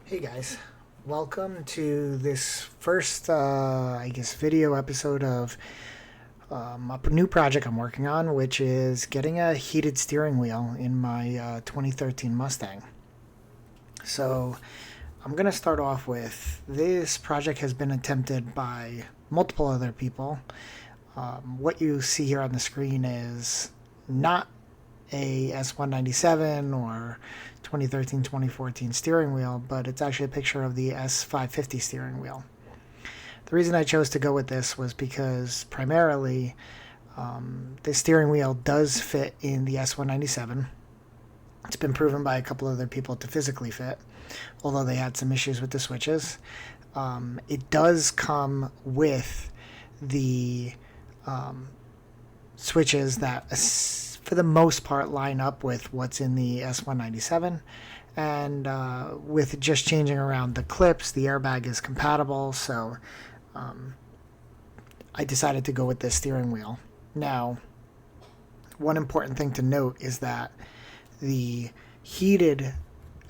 Hey guys, welcome to this first, video episode of a new project I'm working on, which is getting a heated steering wheel in my 2013 Mustang. So I'm going to start off with this project has been attempted by multiple other people. What you see here on the screen is not a S197 or 2013-2014 steering wheel, but it's actually a picture of the S550 steering wheel. The reason I chose to go with this was because primarily the steering wheel does fit in the S197. It's been proven by a couple other people to physically fit, although they had some issues with the switches. It does come with the switches that for the most part line up with what's in the S197, and with just changing around the clips, the airbag is compatible, so I decided to go with this steering wheel. Now, one important thing to note is that the heated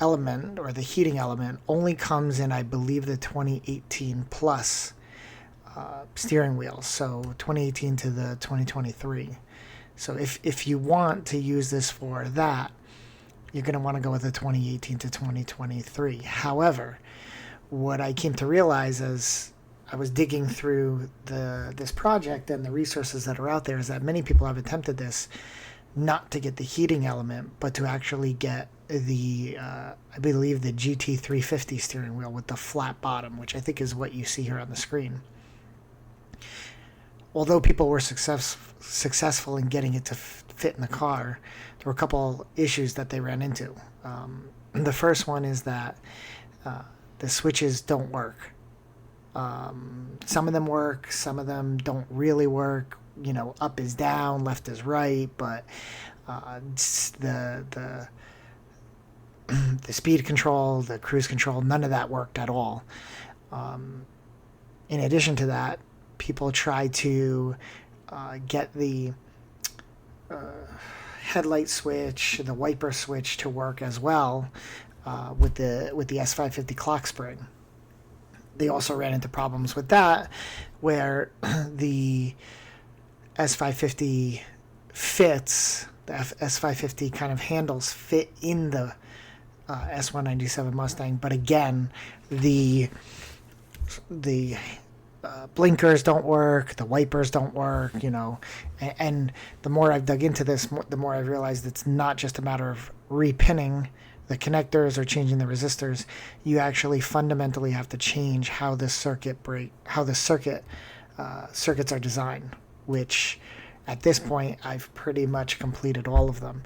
element, or the heating element, only comes in, I believe, the 2018 plus steering wheel, so 2018 to the 2023. So if you want to use this for that, you're going to want to go with the 2018 to 2023. However, what I came to realize as I was digging through this project and the resources that are out there is that many people have attempted this not to get the heating element, but to actually get the, I believe, the GT350 steering wheel with the flat bottom, which I think is what you see here on the screen. Although people were successful in getting it to fit in the car, there were a couple issues that they ran into. The first one is that the switches don't work. Some of them work, some of them don't really work. You know, up is down, left is right, but the speed control, the cruise control, none of that worked at all. In addition to that, people try to get the headlight switch, the wiper switch to work as well with the S550 clock spring. They also ran into problems with that, where the S550 fits, the S550 kind of handles fit in the S197 Mustang, but again, the blinkers don't work, the wipers don't work, and the more I've dug into this, the more I've realized it's not just a matter of repinning the connectors or changing the resistors. You actually fundamentally have to change how the circuits are designed, which at this point I've pretty much completed all of them.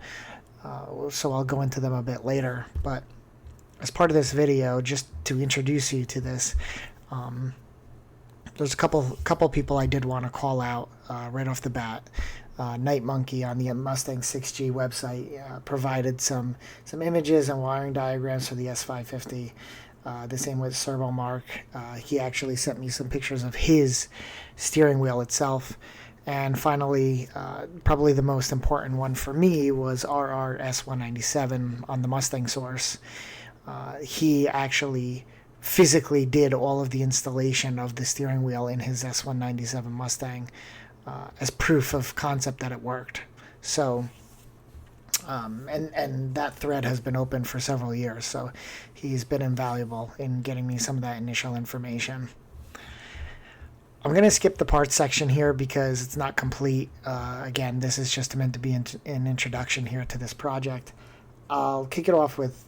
So I'll go into them a bit later, but as part of this video, just to introduce you to this, there's a couple people I did want to call out right off the bat. Night Monkey on the Mustang 6G website provided some images and wiring diagrams for the S550. The same with Servo Mark. He actually sent me some pictures of his steering wheel itself. And finally, probably the most important one for me was S197 on the Mustang source. He actually physically did all of the installation of the steering wheel in his S197 Mustang as proof of concept that it worked. So, and that thread has been open for several years, so he's been invaluable in getting me some of that initial information. I'm going to skip the parts section here because it's not complete. Again, this is just meant to be an introduction here to this project. I'll kick it off with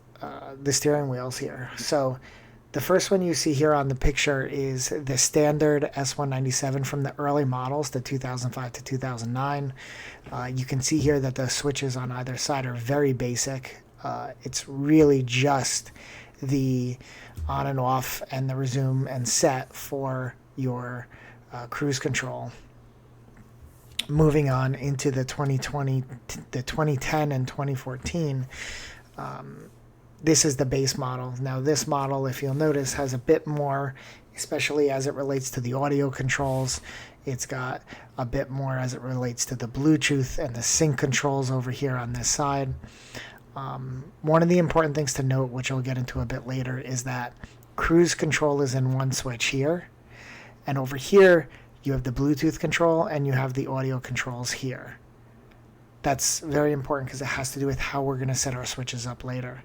the steering wheels here. So the first one you see here on the picture is the standard S197 from the early models, the 2005 to 2009. You can see here that the switches on either side are very basic. It's really just the on and off and the resume and set for your cruise control. Moving on into the 2020, the 2010 and 2014, this is the base model. Now this model, if you'll notice, has a bit more, especially as it relates to the audio controls. It's got a bit more as it relates to the Bluetooth and the sync controls over here on this side. One of the important things to note, which I'll get into a bit later, is that cruise control is in one switch here. And over here, you have the Bluetooth control and you have the audio controls here. That's very important because it has to do with how we're going to set our switches up later.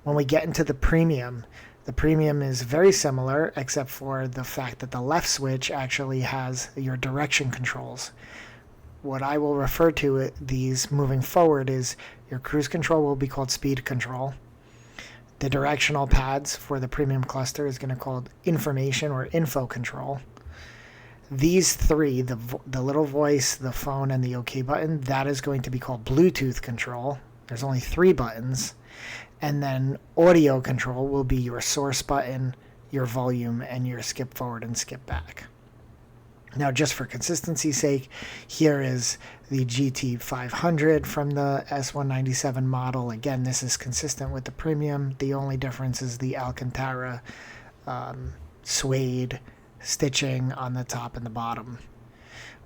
When we get into the premium is very similar, except for the fact that the left switch actually has your direction controls. What I will refer to these moving forward is your cruise control will be called speed control. The directional pads for the premium cluster is going to be called information or info control. These three, the little voice, the phone, and the OK button, that is going to be called Bluetooth control. There's only 3 buttons. And then audio control will be your source button, your volume, and your skip forward and skip back. Now, just for consistency's sake, here is the GT500 from the S197 model. Again, this is consistent with the premium. The only difference is the Alcantara suede stitching on the top and the bottom.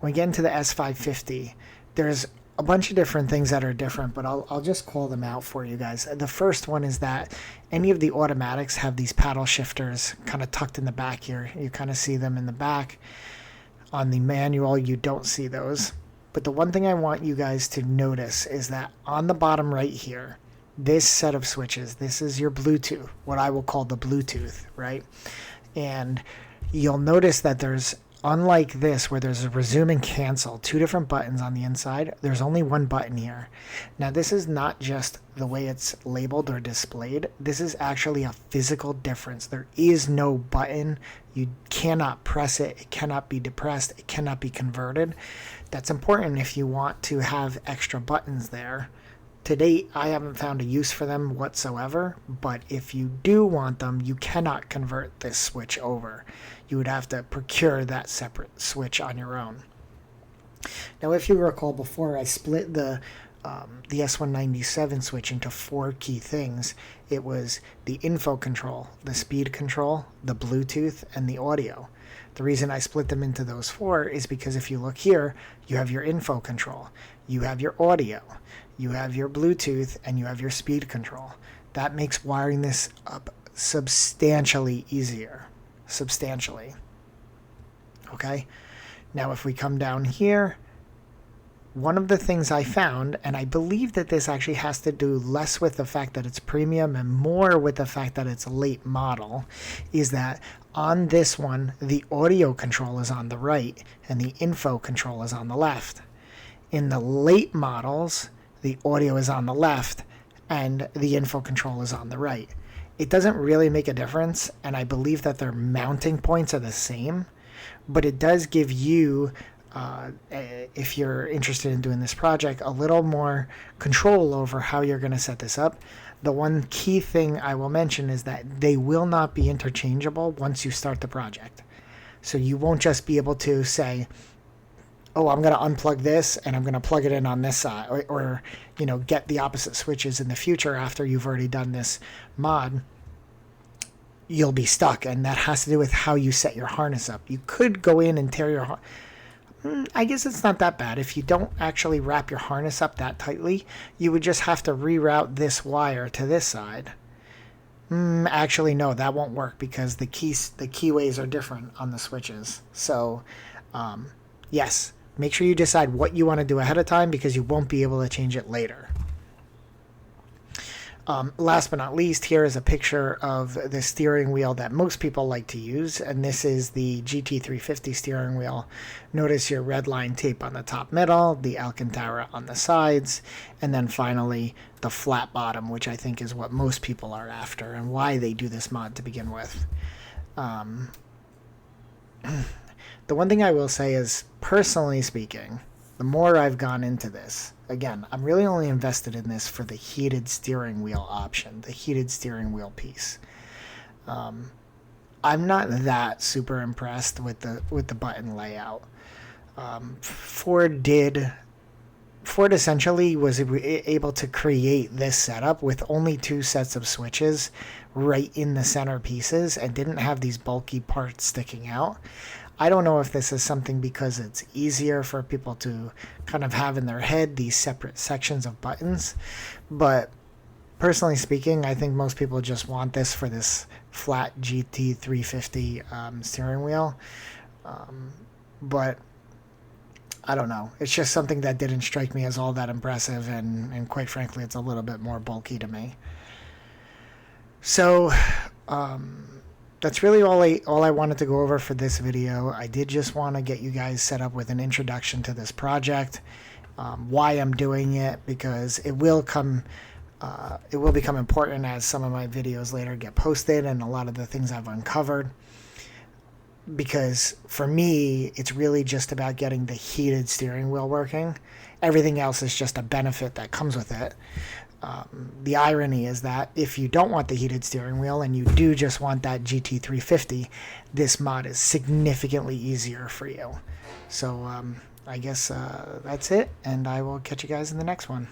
When we get into the S550, there's a bunch of different things that are different, but I'll just call them out for you guys. The first one is that any of the automatics have these paddle shifters kind of tucked in the back here. You kind of see them in the back. On the manual, you don't see those. But the one thing I want you guys to notice is that on the bottom right here, this set of switches, this is your Bluetooth, what I will call the Bluetooth, right? And you'll notice that there's, unlike this where there's a resume and cancel, 2 different buttons on the inside, there's only 1 button here. Now this is not just the way it's labeled or displayed, this is actually a physical difference. There is no button. You cannot press it, it cannot be depressed, it cannot be converted. That's important if you want to have extra buttons there. To date, I haven't found a use for them whatsoever, but if you do want them, you cannot convert this switch over. You would have to procure that separate switch on your own. Now, if you recall before, I split the S197 switch into 4 key things. It was the info control, the speed control, the Bluetooth, and the audio. The reason I split them into those 4 is because if you look here, you have your info control, you have your audio, you have your Bluetooth, and you have your speed control. That makes wiring this up substantially easier. Substantially. Okay? Now if we come down here, one of the things I found, and I believe that this actually has to do less with the fact that it's premium and more with the fact that it's a late model, is that on this one, the audio control is on the right and the info control is on the left. In the late models, the audio is on the left and the info control is on the right. It doesn't really make a difference, and I believe that their mounting points are the same, but it does give you, if you're interested in doing this project, a little more control over how you're going to set this up. The one key thing I will mention is that they will not be interchangeable once you start the project. So you won't just be able to say, oh, I'm going to unplug this and I'm going to plug it in on this side, or get the opposite switches in the future after you've already done this mod. You'll be stuck, and that has to do with how you set your harness up. You could go in and tear your I guess it's not that bad. If you don't actually wrap your harness up that tightly, you would just have to reroute this wire to this side. Actually, no, that won't work because the keyways are different on the switches. So, yes, make sure you decide what you want to do ahead of time because you won't be able to change it later. Last but not least, here is a picture of the steering wheel that most people like to use, and this is the GT350 steering wheel. Notice your red line tape on the top middle, the Alcantara on the sides, and then finally the flat bottom, which I think is what most people are after and why they do this mod to begin with. The one thing I will say is, personally speaking, the more I've gone into this, again, I'm really only invested in this for the heated steering wheel option, the heated steering wheel piece. I'm not that super impressed with the button layout. Ford essentially was able to create this setup with only 2 sets of switches right in the center pieces and didn't have these bulky parts sticking out. I don't know if this is something because it's easier for people to kind of have in their head these separate sections of buttons, but personally speaking, I think most people just want this for this flat GT350 steering wheel. But I don't know. It's just something that didn't strike me as all that impressive, and quite frankly, it's a little bit more bulky to me. So that's really all I wanted to go over for this video. I did just want to get you guys set up with an introduction to this project, why I'm doing it, because it will become important as some of my videos later get posted and a lot of the things I've uncovered. Because for me, it's really just about getting the heated steering wheel working. Everything else is just a benefit that comes with it. The irony is that if you don't want the heated steering wheel and you do just want that GT350, this mod is significantly easier for you. So I guess that's it, and I will catch you guys in the next one.